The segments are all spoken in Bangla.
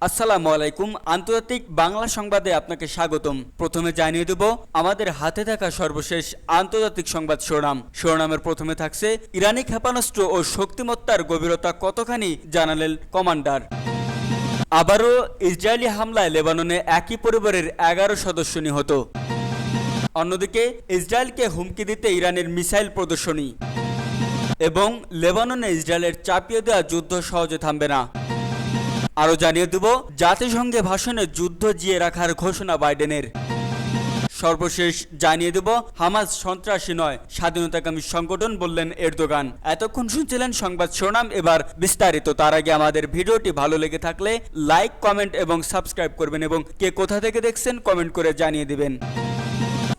আসসালামু আলাইকুম। আন্তর্জাতিক বাংলা সংবাদে আপনাকে স্বাগতম। প্রথমে জানিয়ে দেব আমাদের হাতে থাকা সর্বশেষ আন্তর্জাতিক সংবাদ শিরোনামের প্রথমে থাকছে ইরানি ক্ষেপণাস্ত্র ও শক্তিমত্তার গভীরতা কতখানি জানালেন কমান্ডার। আবারও ইসরায়েলি হামলায় লেবাননে একই পরিবারের 11 সদস্য নিহত। অন্যদিকে ইসরায়েলকে হুমকি দিতে ইরানের মিসাইল প্রদর্শনী এবং লেবাননে ইসরায়েলের চাপিয়ে দেওয়া যুদ্ধ সহজে থামবে না। আরও জানিয়ে দেব জাতিসংঘে ভাষণে যুদ্ধ জিয়ে রাখার ঘোষণা বাইডেনের। সর্বশেষ জানিয়ে দেব হামাস সন্ত্রাসী নয়, স্বাধীনতাকামী সংগঠন বললেন এরদোগান। এতক্ষণ শুনছিলেন সংবাদ শিরোনাম, এবার বিস্তারিত। তার আগে আমাদের ভিডিওটি ভালো লেগে থাকলে লাইক, কমেন্ট এবং সাবস্ক্রাইব করবেন এবং কে কোথা থেকে দেখছেন কমেন্ট করে জানিয়ে দিবেন।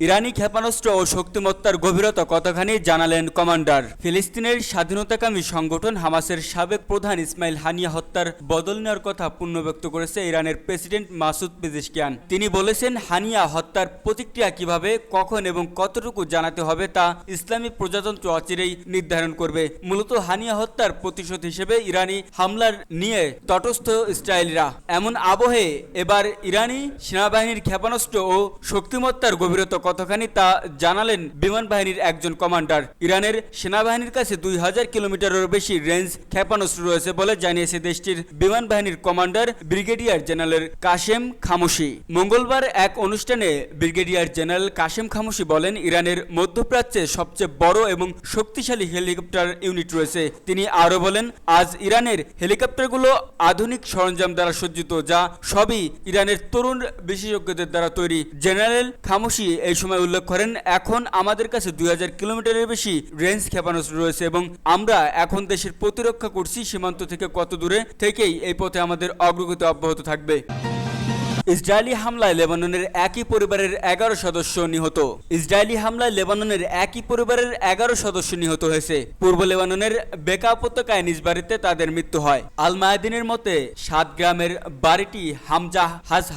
ইরানি ক্ষেপণাস্ত্র ও শক্তিমত্তার গভীরতা কতখানি জানালেন কমান্ডার। ফিলিস্তিনের স্বাধীনতাকামী সংগঠন হামাসের সাবেক প্রধান ইসমাইল হানিয়া হত্যার বদল নেওয়ার কথা পুনর্ব্যক্ত করেছে ইরানের প্রেসিডেন্ট মাসুদ পেজেশকিয়ান। তিনি বলেছেন, হানিয়া হত্যার প্রতিক্রিয়া কিভাবে, কখন এবং কতটুকু জানাতে হবে তা ইসলামী প্রজাতন্ত্র অচিরেই নির্ধারণ করবে। মূলত হানিয়া হত্যার প্রতিশোধ হিসেবে ইরানি হামলার নিয়ে তটস্থ ইসরায়েলিরা। এমন আবহে এবার ইরানি সেনাবাহিনীর ক্ষেপণাস্ত্র ও শক্তিমত্তার গভীরতা কতখানি তা জানালেন বিমান বাহিনীর একজন কমান্ডার। ইরানের সেনাবাহিনীর কাছে 2000 কিলোমিটারেরও বেশি রেঞ্জ ক্ষেপণাস্ত্র রয়েছে বলে জানিয়েছে দেশটির বিমান বাহিনীর commander brigadier general Qasem Khamoshi. মঙ্গলবার এক অনুষ্ঠানে ব্রিগেডিয়ার জেনারেল কাশেম খামোশি বলেন, ইরানের মধ্যপ্রাচ্যে সবচেয়ে বড় এবং শক্তিশালী হেলিকপ্টার ইউনিট রয়েছে। তিনি আরও বলেন, আজ ইরানের হেলিকপ্টারগুলো আধুনিক সরঞ্জাম দ্বারা সজ্জিত, যা সবই ইরানের তরুণ বিশেষজ্ঞদের দ্বারা তৈরি। জেনারেল খামোশি এই সময় উল্লেখ করেন, এখন আমাদের কাছে 2000 কিলোমিটারের বেশি রেঞ্জ ক্ষেপণাস্ত্র রয়েছে এবং আমরা এখন দেশের প্রতিরক্ষা করছি। সীমান্ত থেকে কত দূরে থেকেই এই পথে আমাদের অগ্রগতি অব্যাহত থাকবে। ইসরায়েলি হামলায় লেবাননের একই পরিবারের 11 সদস্য নিহত। ইসরায়েলি হামলায় লেবাননের একই পরিবারের 11 সদস্য নিহত হয়েছে। পূর্ব লেবাননের বেকা উপত্যকায় নিজ বাড়িতে তাদের মৃত্যু হয়। আল মায়াদিনের মতে 7 গ্রামের বাড়িটি হামজা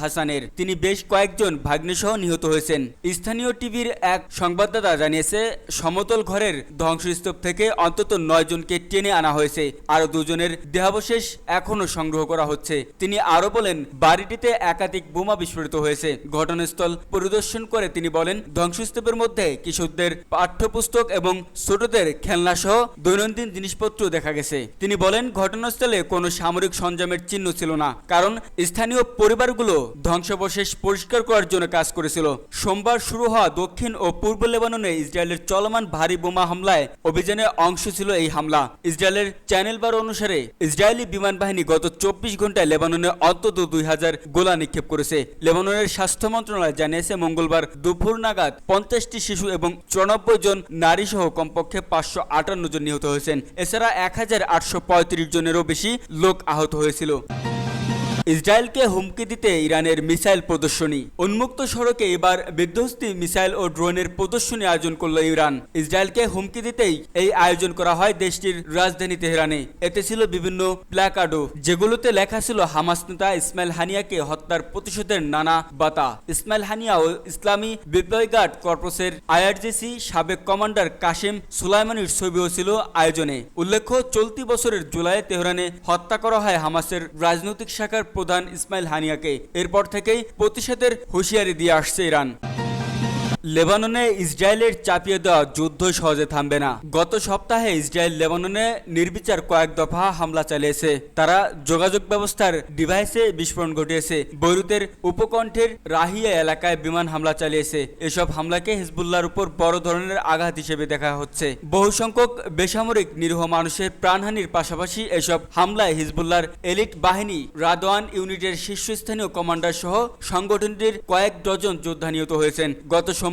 হাসানের। তিনি বেশ কয়েকজন ভাগ্নেসহ নিহত হয়েছেন। স্থানীয় টিভির এক সংবাদদাতা জানিয়েছে, সমতল ঘরের ধ্বংসস্তূপ থেকে অন্তত 9 জনকে টেনে আনা হয়েছে। আরও 2 জনের দেহাবশেষ এখনও সংগ্রহ করা হচ্ছে। তিনি আরও বলেন, বাড়িটিতে একাধিক বোমা বিস্ফোরিত হয়েছে। ঘটনাস্থল পরিদর্শন করে তিনি বলেন, ধ্বংসস্তূপের মধ্যে কিশোরদের পাঠ্যপুস্তক এবং ছোটদের খেলনা সহ দৈনন্দিন জিনিসপত্র দেখা গেছে। তিনি বলেন, ঘটনাস্থলে কোনো সামরিক সরঞ্জামের চিহ্ন ছিল না, কারণ স্থানীয় পরিবারগুলো ধ্বংসাবশেষ পরিষ্কার করার জন্য কাজ করেছিল। সোমবার শুরু হওয়া দক্ষিণ ও পূর্ব লেবাননে ইসরায়েলের চলমান ভারী বোমা হামলায় অভিযানের অংশ ছিল এই হামলা। ইসরায়েলের চ্যানেল 12 অনুসারে ইসরায়েলি বিমান বাহিনী গত 24 ঘন্টায় লেবাননে অন্তত 2000 গোলা নিক্ষেপ করেছে। লেবাননের স্বাস্থ্য মন্ত্রণালয় জানিয়েছে, মঙ্গলবার দুপুর নাগাদ 50টি শিশু এবং 94 জন নারী সহ কমপক্ষে 558 জন নিহত হয়েছেন। এছাড়া 1835 জনেরও বেশি লোক আহত হয়েছিল। ইসরায়েলকে হুমকি দিতে ইরানের মিসাইল প্রদর্শনী। উন্মুক্ত সড়কে এবার বিধ্বস্তি মিসাইল ও ড্রোনের প্রদর্শনী আয়োজন করল ইরান। ইসরায়েলকে হুমকি দিতেই এই আয়োজন করা হয় দেশটির রাজধানী তেহরানে। এতে ছিল বিভিন্ন প্ল্যাকার্ডও, যেগুলোতে লেখা ছিল হামাস নেতা ইসমাইল হানিয়াকে হত্যার প্রতিশোধের নানা বাতা। ইসমাইল হানিয়া ও ইসলামী বিপ্লবী গার্ড কর্পসের আইআরজিসি সাবেক কমান্ডার কাশেম সুলাইমানির ছবিও ছিল আয়োজনে। উল্লেখ্য, চলতি বছরের জুলাইয়ে তেহরানে হত্যা করা হয় হামাসের রাজনৈতিক শাখার প্রধান ইসমাইল হানিয়াকে। এরপর থেকেই প্রতিশোধের হুঁশিয়ারি দিয়ে আসছে ইরান। লেবাননে ইসরায়েলের চাপিয়ে দেওয়া যুদ্ধ সহজে থামবে না। গত সপ্তাহে ইসরায়েল লেবাননে নির্বিচার কয়েক দফা হামলা চালিয়েছে। তারা যোগাযোগ ব্যবস্থার ডিভাইসে বিস্ফোরণ ঘটিয়েছে। বৈরুতের উপকণ্ঠের রাহিয়া এলাকায় বিমান হামলা চালিয়েছে। এসব হামলাকে হিজবুল্লাহর উপর বড় ধরনের আঘাত হিসেবে দেখা হচ্ছে। বহু সংখ্যক বেসামরিক নিরীহ মানুষের প্রাণহানির পাশাপাশি এসব হামলায় হিজবুল্লাহর এলিট বাহিনী রাদওয়ান ইউনিটের শীর্ষস্থানীয় কমান্ডার সহ সংগঠনটির কয়েক ডজন যোদ্ধা নিহত হয়েছেন। গত সোমবার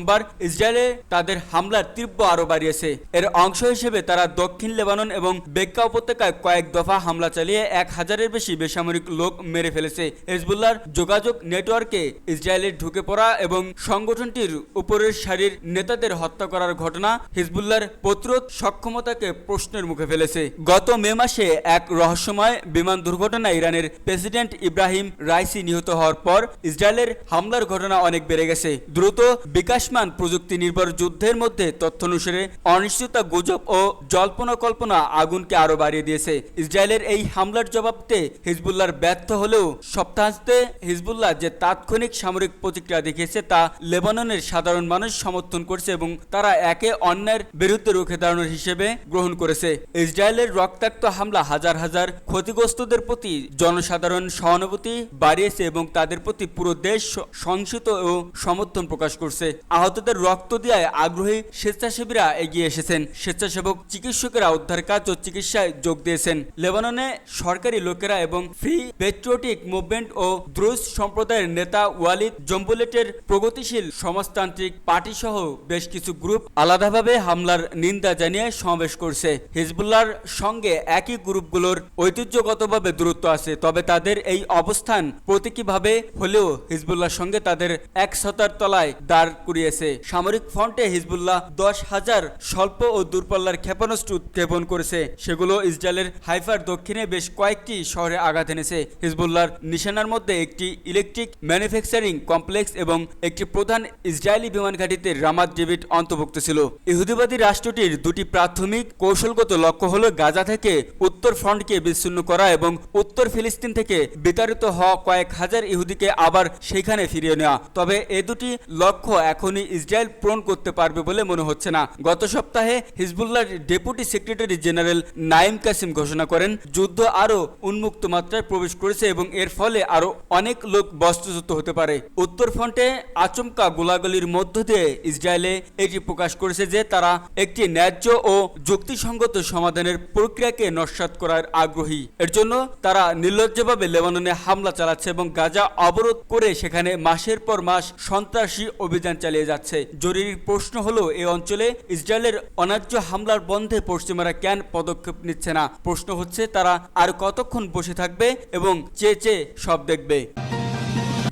ইসরায়েলে তাদের হামলার তীব্র আরও বাড়িয়েছে। এর অংশ হিসেবে তারা দক্ষিণ লেবানন এবং বেক্কা উপত্যকায় কয়েক দফা হামলা চালিয়ে 1000-এর বেশি বেসামরিক লোক মেরে ফেলেছে। হিজবুল্লাহর যোগাযোগ নেটওয়ার্কে ইসরায়েলের ঢুকে পড়া এবং সংগঠনটির উপরের সারির নেতাদের হত্যা করার ঘটনা হিজবুল্লাহর প্রতিরোধ সক্ষমতাকে প্রশ্নের মুখে ফেলেছে। গত মে মাসে এক রহস্যময় বিমান দুর্ঘটনায় ইরানের প্রেসিডেন্ট ইব্রাহিম রাইসি নিহত হওয়ার পর ইসরায়েলের হামলার ঘটনা অনেক বেড়ে গেছে। দ্রুত বিকাশ বিকাশমান প্রযুক্তি নির্ভর যুদ্ধের মধ্যে তথ্য অনুসারে অনিশ্চয়তা, গুজব ও জল্পনা কল্পনা আগুনকে আরো বাড়িয়ে দিয়েছে। ইসরায়েলের এই হামলার জবাবতে হিজবুল্লাহর ব্যর্থ হলেও সপ্তাহান্তে হিজবুল্লাহ যে তাৎক্ষণিক সামরিক প্রতিক্রিয়া দেখিয়েছে তা লেবাননের সাধারণ মানুষ সমর্থন করছে এবং তারা একে অন্যের বিরুদ্ধে রুখে দাঁড়ানোর হিসেবে গ্রহণ করেছে। ইসরায়েলের রক্তাক্ত হামলা হাজার হাজার ক্ষতিগ্রস্তদের প্রতি জনসাধারণ সহানুভূতি বাড়িয়েছে এবং তাদের প্রতি পুরো দেশ সংহত ও সমর্থন প্রকাশ করছে। আহতদের রক্ত দেওয়ায় আগ্রহী স্বেচ্ছাসেবীরা এগিয়ে এসেছেন। স্বেচ্ছাসেবক চিকিৎসকেরা উদ্ধার কাজ ও চিকিৎসায় যোগ দিয়েছেন। লেবাননে সরকারি লোকেরা এবং ফ্রি পেট্রিয়টিক মুভমেন্ট ও দ্রুজ সম্প্রদায়ের নেতা ওয়ালিদ জম্বুলেটের প্রগতিশীল সমাজতান্ত্রিক পার্টি সহ বেশ কিছু গ্রুপ আলাদাভাবে হামলার নিন্দা জানিয়ে সমাবেশ করছে। হিজবুল্লাহর সঙ্গে একই গ্রুপগুলোর ঐতিহ্যগতভাবে দূরত্ব আছে, তবে তাদের এই অবস্থান প্রতীকীভাবে হলেও হিজবুল্লাহর সঙ্গে তাদের একসাথের তলায় দাঁড় করিয়েছে। সামরিক ফ্রন্টে হিজবুল্লাহ 10,000 স্বল্প ও দূরপাল্লার ক্ষেপণাস্ত্র উৎক্ষেপণ করেছে। সেগুলো ইসরায়েলের হাইফার দক্ষিণে বেশ কয়েকটি শহরে আঘাত এনেছে। হিজবুল্লাহর নিশানার মধ্যে একটি ইলেকট্রিক ম্যানুফ্যাকচারিং কমপ্লেক্স এবং একটি প্রধান ইসরায়েলি বিমান ঘাঁটিতে রামাত ডেভিড অন্তর্ভুক্ত ছিল। ইহুদিবাদী রাষ্ট্রটির দুটি প্রাথমিক কৌশলগত লক্ষ্য হল গাজা থেকে উত্তর ফ্রন্টকে বিচ্ছিন্ন করা এবং উত্তর ফিলিস্তিন থেকে বিতাড়িত হওয়া কয়েক হাজার ইহুদিকে আবার সেখানে ফিরিয়ে নেওয়া। তবে এ দুটি লক্ষ্য এখনই ইসরায়েল পূরণ করতে পারবে বলে মনে হচ্ছে না। গত সপ্তাহে হিজবুল্লাহর deputy secretary general Naim Qassem ঘোষণা করেন, যুদ্ধ আরও উন্মুক্ত মাত্রায় প্রবেশ করেছে এবং এর ফলে আরও অনেক লোক বস্ত্রচ্যুত হতে পারে। উত্তর ফ্রন্টে আচমকা গোলাগুলির মধ্য দিয়ে ইসরায়েলে এটি প্রকাশ করেছে যে তারা একটি ন্যায্য ও যুক্তিসঙ্গত সমাধানের প্রক্রিয়াকে নস্যাৎ করার আগ্রহী। এর জন্য তারা নির্লজ্জভাবে লেবাননে হামলা চালাচ্ছে এবং গাজা অবরোধ করে সেখানে মাসের পর মাস সন্ত্রাসী অভিযান চালিয়ে যাচ্ছে। জরুরি প্রশ্ন হলো, এই অঞ্চলে ইসরায়েলের অন্যায্য হামলার বন্ধে পশ্চিমারা কেন পদক্ষেপ নিচ্ছে না? প্রশ্ন হচ্ছে, তারা আর কতক্ষণ বসে থাকবে এবং চেয়ে সব দেখবে?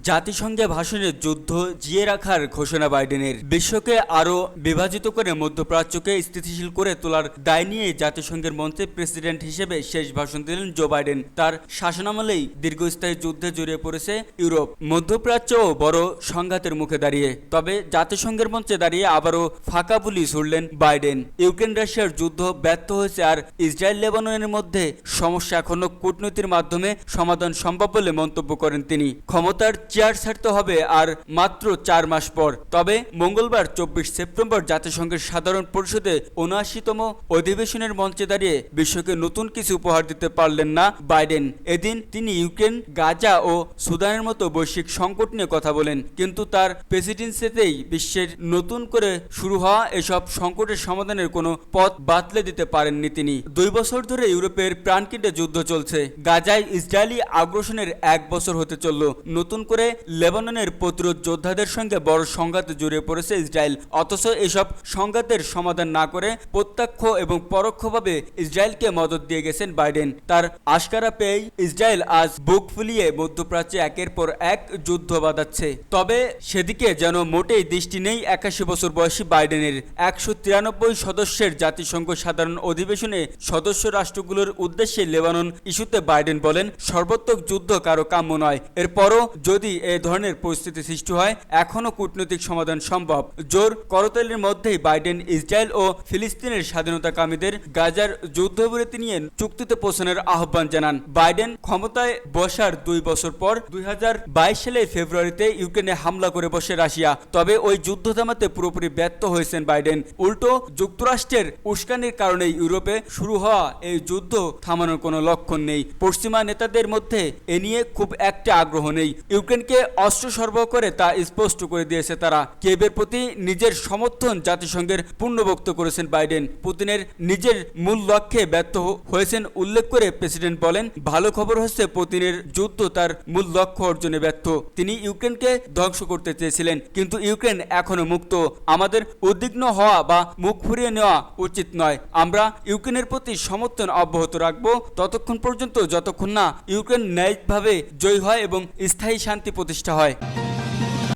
জাতিসংঘে ভাষণে যুদ্ধ জিয়ে রাখার ঘোষণা বাইডেনের। বিশ্বকে আরও বিভাজিত করে মধ্যপ্রাচ্যকে স্থিতিশীল করে তোলার দায় নিয়ে জাতিসংঘের মঞ্চে প্রেসিডেন্ট হিসেবে শেষ ভাষণ দিলেন জো বাইডেন। তার শাসনামলেই দীর্ঘস্থায়ী যুদ্ধে জড়িয়ে পড়েছে ইউরোপ। মধ্যপ্রাচ্যও বড় সংঘাতের মুখে দাঁড়িয়ে। তবে জাতিসংঘের মঞ্চে দাঁড়িয়ে আবারও ফাঁকা বুলি ছুড়লেন বাইডেন। ইউক্রেন রাশিয়ার যুদ্ধ ব্যর্থ হয়েছে আর ইসরায়েল লেবাননের মধ্যে সমস্যা এখনো কূটনীতির মাধ্যমে সমাধান সম্ভব বলে মন্তব্য করেন তিনি। ক্ষমতার চেয়ার ছাড়তে হবে আর মাত্র 4 মাস পর। তবে মঙ্গলবার 24 সেপ্টেম্বর জাতিসংঘের সাধারণ পরিষদে 79তম অধিবেশনের মঞ্চে দাঁড়িয়ে বিশ্বকে নতুন কিছু উপহার দিতে পারলেন না বাইডেন। এদিন তিনি ইউক্রেন, গাজা ও সুদানের মতো বৈশ্বিক সংকট নিয়ে কথা বলেন, কিন্তু তার প্রেসিডেন্সিতেই বিশ্বের নতুন করে শুরু হওয়া এসব সংকটের সমাধানের কোনো পথ বাতলে দিতে পারেননি তিনি। 2 বছর ধরে ইউরোপের প্রাণকেন্দ্রে যুদ্ধ চলছে। গাজায় ইসরায়েলি আগ্রাসনের 1 বছর হতে চলল। নতুন করে লেবাননের প্রতিরোধ যোদ্ধাদের সঙ্গে বড় সংঘাতে জড়িয়ে পড়েছে ইসরায়েল। অথচ এসব সংঘাতের সমাধান না করে প্রত্যক্ষ এবং পরোক্ষভাবে ইসরায়েলকে মদত দিয়ে গেছেন বাইডেন। তার আশকারা পেয়েই ইসরায়েল আজ বুক ফুলিয়ে মধ্যপ্রাচ্যে একের পর এক যুদ্ধ বাঁধাচ্ছে। তবে সেদিকে যেন মোটেই দৃষ্টি নেই 81 বছর বয়সী বাইডেনের। 193 সদস্যের জাতিসংঘ সাধারণ অধিবেশনে সদস্য রাষ্ট্রগুলোর উদ্দেশ্যে লেবানন ইস্যুতে বাইডেন বলেন, সর্বাত্মক যুদ্ধ কারো কাম্য নয়। এরপরও যদি এ ধরনের পরিস্থিতি সৃষ্টি হয়, এখনও কূটনৈতিক সমাধান সম্ভব। জোর করতালির মধ্যেই বাইডেন ইসরায়েল ও ফিলিস্তিনের স্বাধীনতাকামীদের গাজার যুদ্ধবিরতি নিয়ে চুক্তিতে পৌঁছানোর আহ্বান জানান। বাইডেন ক্ষমতায় বসার 2 বছর পর 2022 সালের ফেব্রুয়ারিতে ইউক্রেনে হামলা করে বসে রাশিয়া। তবে ওই যুদ্ধ থামাতে পুরোপুরি ব্যর্থ হয়েছেন বাইডেন। উল্টো যুক্তরাষ্ট্রের উস্কানির কারণে ইউরোপে শুরু হওয়া এই যুদ্ধ থামানোর কোনো লক্ষণ নেই। পশ্চিমা নেতাদের মধ্যে এ নিয়ে খুব একটা আগ্রহ নেই। ইউক্রেনকে অস্ত্র সরবরাহ করে তা স্পষ্ট করে দিয়েছে তারা। কিয়েভের প্রতি নিজের সমর্থন জাতিসংঘের পুনর্ব্যক্ত করেছেন বাইডেন। পুতিনের নিজের মূল লক্ষ্যে ব্যর্থ হয়েছেন উল্লেখ করে প্রেসিডেন্ট বলেন, ভালো খবর হচ্ছে পুতিনের যুদ্ধ তার মূল লক্ষ্য অর্জনে ব্যর্থ। তিনি ইউক্রেনকে ধ্বংস করতে চেয়েছিলেন, কিন্তু ইউক্রেন এখনো মুক্ত। আমাদের উদ্বিগ্ন হওয়া বা মুখ ফুরিয়ে নেওয়া উচিত নয়। আমরা ইউক্রেনের প্রতি সমর্থন অব্যাহত রাখব ততক্ষণ পর্যন্ত যতক্ষণ না ইউক্রেন ন্যায়ভাবে জয়ী হয় এবং স্থায়ী শান্তি প্রতিষ্ঠা হয়।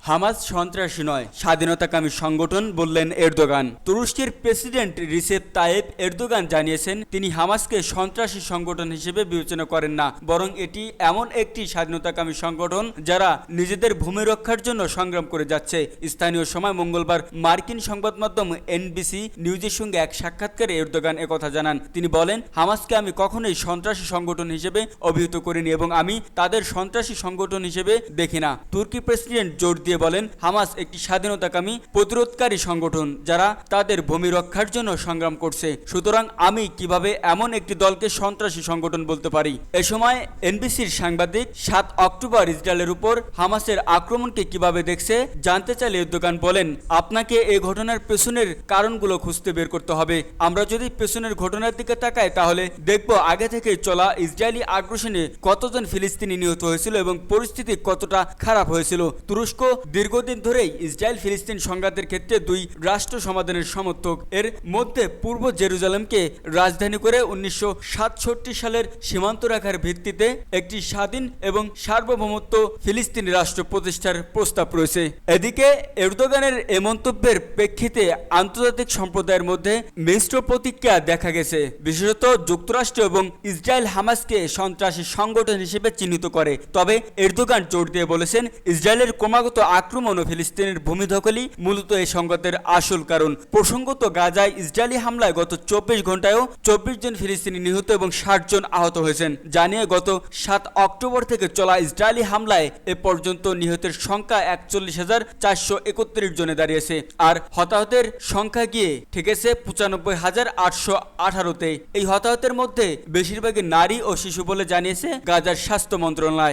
হামাস সন্ত্রাসী নয়, স্বাধীনতাকামী সংগঠন বললেন এরদোগান। তুরস্কের প্রেসিডেন্ট রিসেপ তাইয়েপ এরদোগান জানিয়েছেন তিনি হামাসকে সন্ত্রাসী সংগঠন হিসেবে বিবেচনা করেন না, বরং এটি এমন একটি স্বাধীনতাকামী সংগঠন যারা নিজেদের ভূমি রক্ষার জন্য সংগ্রাম করে যাচ্ছে। স্থানীয় সময় মঙ্গলবার মার্কিন সংবাদ মাধ্যম এনবিসি নিউজের সঙ্গে এক সাক্ষাৎকারে এরদোগান একথা জানান। তিনি বলেন, হামাসকে আমি কখনোই সন্ত্রাসী সংগঠন হিসেবে অভিহিত করিনি এবং আমি তাদের সন্ত্রাসী সংগঠন হিসেবে দেখি না। তুর্কি প্রেসিডেন্ট জোর দিয়ে বলেন, হামাস একটি স্বাধীনতাকামী প্রতিরোধকারী সংগঠন যারা তাদের ভূমি রক্ষার জন্য সংগ্রাম করছে। সুতরাং আমি কিভাবে এমন একটি দলকে সন্ত্রাসী সংগঠন বলতে পারি? এ সময় এনবিসির সাংবাদিক 7 অক্টোবর ইসরায়েলের উপর হামাসের আক্রমণকে কিভাবে দেখছে জানতে চাইলে এরদোগান বলেন, আপনাকে এই ঘটনার পেছনের কারণগুলো খুঁজতে বের করতে হবে। আমরা যদি পেছনের ঘটনার দিকে তাকাই তাহলে দেখব আগে থেকে চলা ইসরায়েলি আগ্রাসনে কতজন ফিলিস্তিনি নিহত হয়েছিল এবং পরিস্থিতি কতটা খারাপ হয়েছিল। তুরস্ক দীর্ঘদিন ধরেই ইসরায়েল ফিলিস্তিন সংঘাতের ক্ষেত্রে দুই রাষ্ট্র সমাধানের সমর্থক। এর মধ্যে পূর্ব জেরুজালেমকে রাজধানী করে 1967 সালের সীমান্ত রেখার ভিত্তিতে একটি স্বাধীন এবং সার্বভৌমত্ব ফিলিস্তিনি রাষ্ট্র প্রতিষ্ঠার প্রস্তাব রয়েছে। এদিকে এরদোগানের এ মন্তব্যের প্রেক্ষিতে আন্তর্জাতিক সম্প্রদায়ের মধ্যে মিশ্র প্রতিক্রিয়া দেখা গেছে। বিশেষত যুক্তরাষ্ট্র এবং ইসরায়েল হামাসকে সন্ত্রাসী সংগঠন হিসেবে চিহ্নিত করে। তবে এরদোগান জোর দিয়ে বলেছেন, ইসরায়েলের ক্রমাগত আক্রমণ ও ফিলিস্তিনের ভূমি দখলই মূলত এই সংঘাতের আসল কারণ। প্রসঙ্গত, গাজায় ইসরায়েলি হামলায় গত 24 ঘন্টায়ও 24 জন ফিলিস্তিনি নিহত এবং 60 জন আহত হয়েছেন। জানিয়ে গত 7 অক্টোবর থেকে চলা ইসরায়েলি হামলায় এ পর্যন্ত নিহতের সংখ্যা 41,431 জনে দাঁড়িয়েছে। আর হতাহতের সংখ্যা গিয়ে ঠেকেছে 95,818-তে। এই হতাহতের মধ্যে বেশিরভাগই নারী ও শিশু বলে জানিয়েছে গাজার স্বাস্থ্য মন্ত্রণালয়।